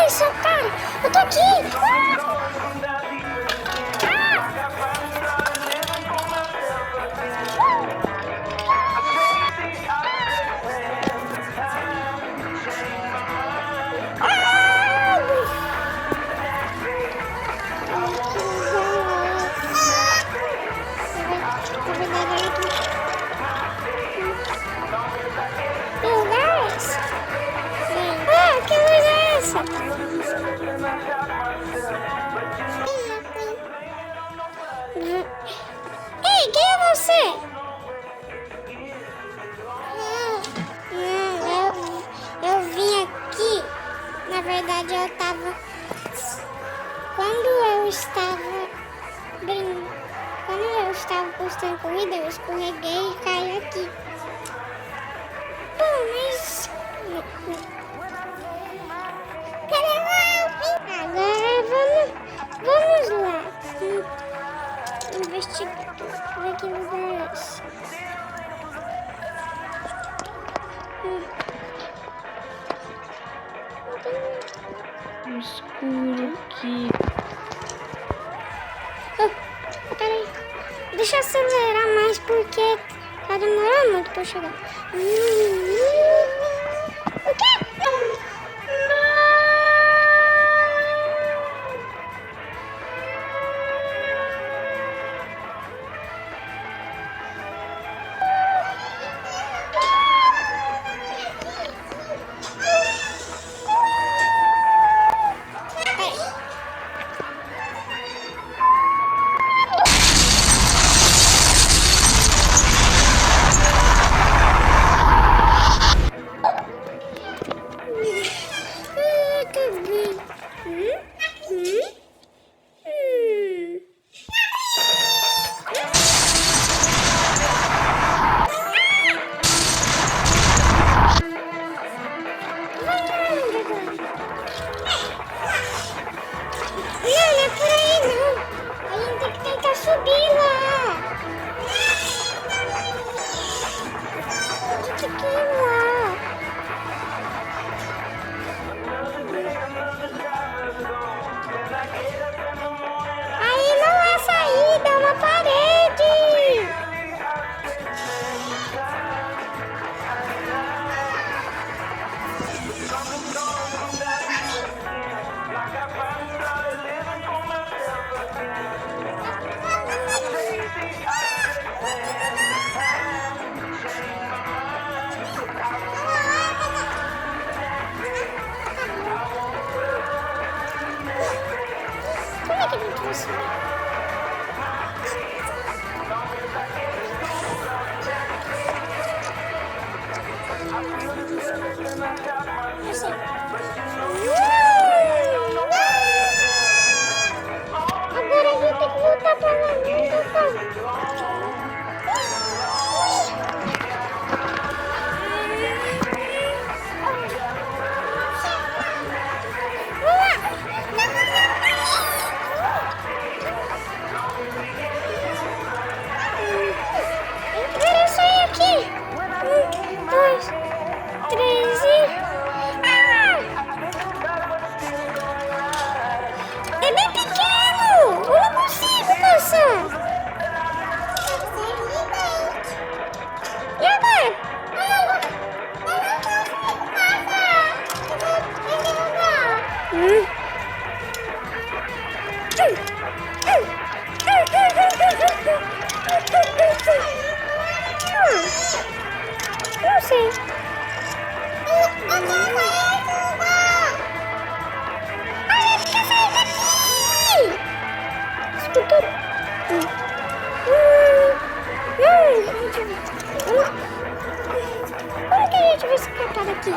força, cara. Eu tô aqui. Que luz é essa? Ei, quem é você? Eu vim aqui. Na verdade, eu tava. Quando eu estava postando corrida, eu escorreguei e caí aqui. Bom, mas. Agora vamos lá. Investigar. Ver que lugar é esse. Escuro aqui. Peraí. Deixa eu acelerar mais porque tá demorando muito pra eu chegar. O quê? Subir lá! Tem que ir lá! Aí não é saída, é uma parede! Como é que a gente vai subir? Eu sei. Agora a gente tem que voltar pra lá. Agora eu saí aqui. 1, 2, 3 e... É bem pequeno! Eu não consigo passar! E agora? Não sei. Como que a gente vai escapar daqui?